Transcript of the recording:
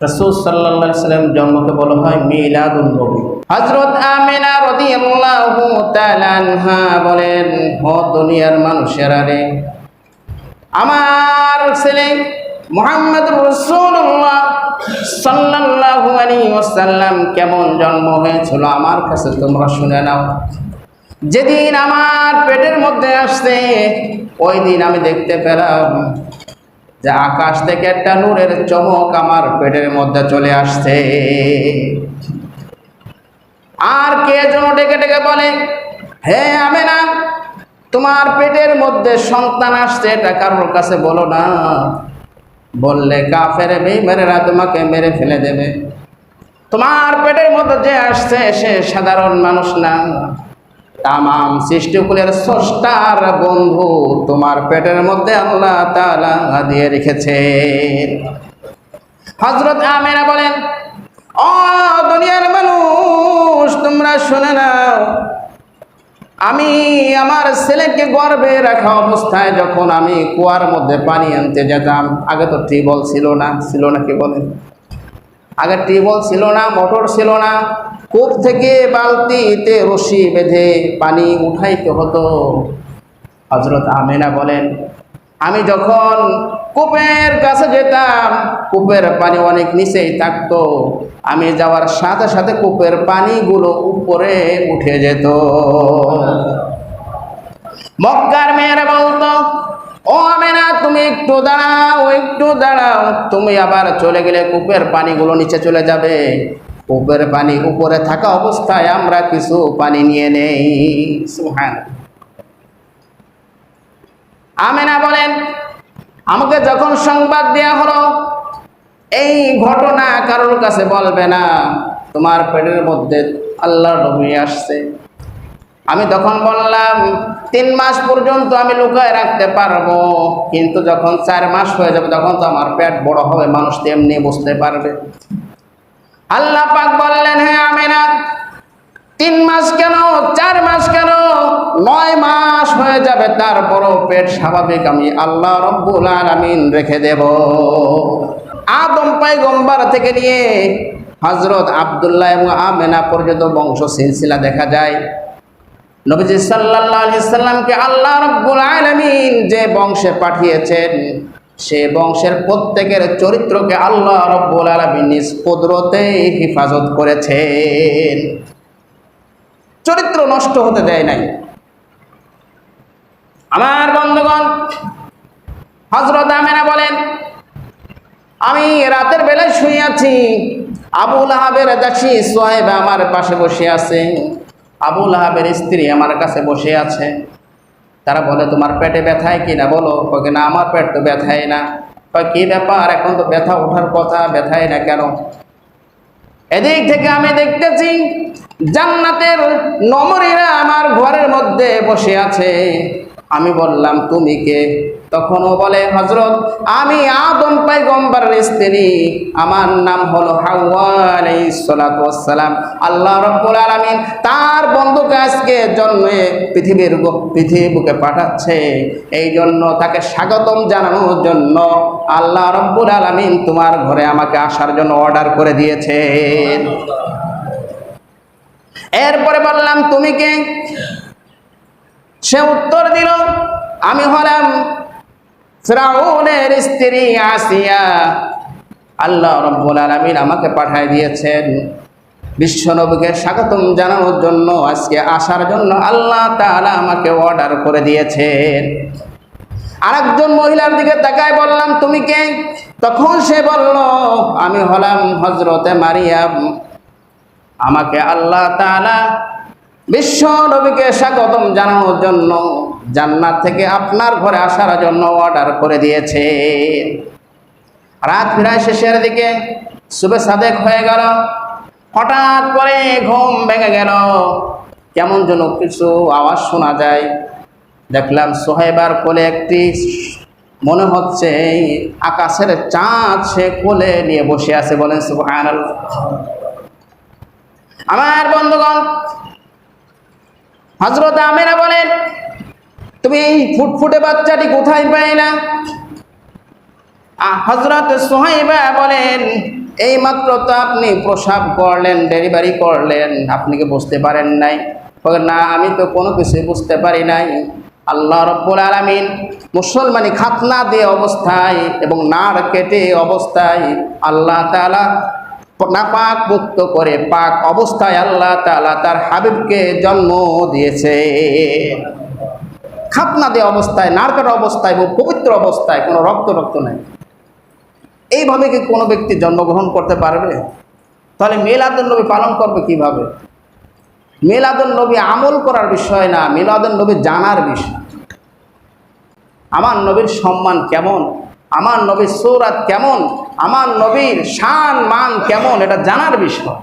রাসূল সাল্লাল্লাহু আলাইহি ওয়াসাল্লাম জন্মকে বলা হয় মিলাদুন নবী। হযরত আমিনা রাদিয়াল্লাহু তাআলা আনহা বলেন, ও দুনিয়ার মানুষেরা রে, আমার ছেলে মুহাম্মদুর রাসূলুল্লাহ সাল্লাল্লাহু আলাইহি ওয়াসাল্লাম কেমন জন্ম হয়েছিল আমার কাছে তোমরা শুনে নাও। যেদিন আমার পেটের মধ্যে আসছে ওই দিন আমি দেখতে পেলাম যে আকাশ থেকে একটা নূরের চমক আমার পেটের মধ্যে চলে আসছে। আর কে যেন ডেকে ডেকে বলে, হে আমেনা, তোমার পেটের মধ্যে সন্তান আসছে, এটা কারোর কাছে বলো না, বললে কাফের বেঈমানেরা তোমাকে মেরে ফেলে দেবে। তোমার পেটের মধ্যে যে আসছে সে সাধারণ মানুষ না, তামাম সৃষ্টিকুলের স্রষ্টার বন্ধু তোমার পেটের মধ্যে আল্লাহ তাআলা দিয়ে রেখেছেন। হযরত আমিনা বলেন, ও দুনিয়ার মানুষ তোমরা শুনে নাও, আমি আমার ছেলেকে গর্ভে রাখা অবস্থায় যখন আমি কুয়ার মধ্যে পানি আনতে যেতাম, আগে তো টিউবওয়েল ছিল না, ছিল না কি বলেন, আগে টিউবওয়েল ছিল না, মোটর ছিল না, কূপ থেকে বালতিতে রশি বেঁধে পানি উঠাইতে হতো। হযরত আমিনা বলেন, আমি যখন কূপের কাছে যেতাম কূপের পানি অনেক নিচেই থাকতো, আমি যাওয়ার সাথে সাথে কূপের পানিগুলো উপরে উঠে যেত। মক্কার মেয়েরা বলতো, ও আমিনা তুমি একটু দাঁড়াও, একটু দাঁড়াও, তুমি আবার চলে গেলে কূপের পানিগুলো নিচে চলে যাবে, কূপের পানি উপরে থাকা অবস্থায় আমরা কিছু পানি নিয়ে নেই। সুবহানাল্লাহ। আমিনা বলেন, আমাকে যখন সংবাদ দেয়া হলো এই ঘটনা কারোর কাছে বলবে না, তোমার পেটের মধ্যে আল্লাহর নবী আসছে, আমি তখন বললাম 3 মাস পর্যন্ত আমি লুকায় রাখতে পারবো, কিন্তু যখন 4 মাস হয়ে যাবে তখন তো আমার পেট বড় হবে, মানুষ তেমনি বুঝতে পারবে। আল্লাহ পাক বললেন, হ্যাঁ আমিনা, 3 মাস কেন, 4 মাস কেন, 9 মাস হয়ে যাবে, তারপরও পেট স্বাভাবিক আমি আল্লাহ রব্বুল আলামিন রেখে দেব। আদম পয়গম্বর থেকে নিয়ে হযরত আব্দুল্লাহ এবং আমিনা পর্যন্ত বংশ সিলসিলা দেখা যায়। নবীজি সাল্লাল্লাহু আলাইহি সাল্লামকে আল্লাহ রব্বুল আলামিন যে বংশে পাঠিয়েছেন সে বংশের প্রত্যেকের চরিত্রকে আল্লাহ রব্বুল আলামিন নিজ কুদরতে হেফাজত করেছেন, চরিত্র নষ্ট হতে দেয় নাই। আমার বন্ধুগণ, হযরত আমিনা বলেন, আমি রাতের বেলায় শুয়ে আছি, আবু লাহাবের দাসী সুহাইবা আমার পাশে বসে আছে, আবু লাহাবের স্ত্রী আমার কাছে বসে আছে। তারা বলে, তোমার পেটে ব্যথায় কি না বলো? কয় না, আমার পেট তো ব্যথায় না। কয় কি ব্যাপার, এখন তো ব্যথা ওঠার কথা, ব্যথায় না কেন? এদিক থেকে আমি দেখতেছি জান্নাতের নমরীরা আমার ঘরের মধ্যে বসে আছে। আমি বললাম, তুমি কে? তখনও বলে, হযরত আমি আদম পয়গম্বরের স্ত্রী, আমার নাম হলো হাওয়া আলাইহিস সালাতু ওয়াস সালাম। আল্লাহ রাব্বুল আলামিন তার বন্ধুকে আজকে জন্মে পৃথিবীর বুকে পাঠাচ্ছে, এই জন্য তাকে স্বাগতম জানানোর জন্য আল্লাহ রাব্বুল আলামিন তোমার ঘরে আমাকে আসার জন্য অর্ডার করে দিয়েছেন। এরপরে বললাম, তুমি কে? সে উত্তর দিল, আমি হলাম ফিরআউনের স্ত্রী আসিয়া। আল্লাহ রাব্বুল আলামিন আমাকে পাঠিয়ে দিয়েছেন বিশ্বনবীকে স্বাগতম জানানোর জন্য, আজকে আসার জন্য আল্লাহ তাআলা আমাকে অর্ডার করে দিয়েছেন। আরেকজন মহিলার দিকে তাকায় বললাম, তুমি কে? তখন সে বলল, আমি হলাম হযরতে মারিয়াম, আমাকে আল্লাহ তাআলা বিশ্ব নবীকে স্বাগতম জানানোর জন্য জান্নাত থেকে আপনার ঘরে আসার জন্য অর্ডার করে দিয়েছে। রাত প্রায় শেষের দিকে, সুবে সাদেক হয়ে গেল, হঠাৎ করে ঘুম ভেঙে গেল, কেমন যেন কিছু আওয়াজ শোনা যায়। দেখলাম সুহাইবার কোলে একটি, মনে হচ্ছে আকাশের চাঁদ সে কোলে নিয়ে বসে আছে। বলেন সুবহানাল্লাহ। আমার বন্ধুগণ, হযরত আমিনা বলেন, তুমি এই ফুটফুটে বাচ্চাটি কোথায় পাইলা? হযরত সুহাইবা বলেন, এইমাত্র তো আপনি প্রসাব করলেন, ডেলিভারি করলেন, আপনি কি বুঝতে পারেন নাই? না, আমি তো কোনো কিছুই বুঝতে পারি নাই। আল্লাহ রাব্বুল আলামিন মুসলমানি খাতনা দিয়ে অবস্থায় এবং নাড় কেটে অবস্থায় আল্লাহ তাআলা নাপাক মুক্ত করে পাক অবস্থায় আল্লাহ তাআলা তার হাবিবকে জন্ম দিয়েছে। খাতনা দিয়ে অবস্থায়, নাড় কাটা অবস্থায় এবং পবিত্র অবস্থায়, কোনো রক্ত নাই। এইভাবে কি কোনো ব্যক্তি জন্মগ্রহণ করতে পারবে? তাহলে মিলাদুন নবী পালন করবে কিভাবে? মিলাদুন নবী আমল করার বিষয় না, মিলাদুন নবী জানার বিষয়। আমার নবীর সম্মান কেমন, আমার নবীর সূরাত কেমন, আমার নবীর শান মান কেমন, এটা জানার বিষয়।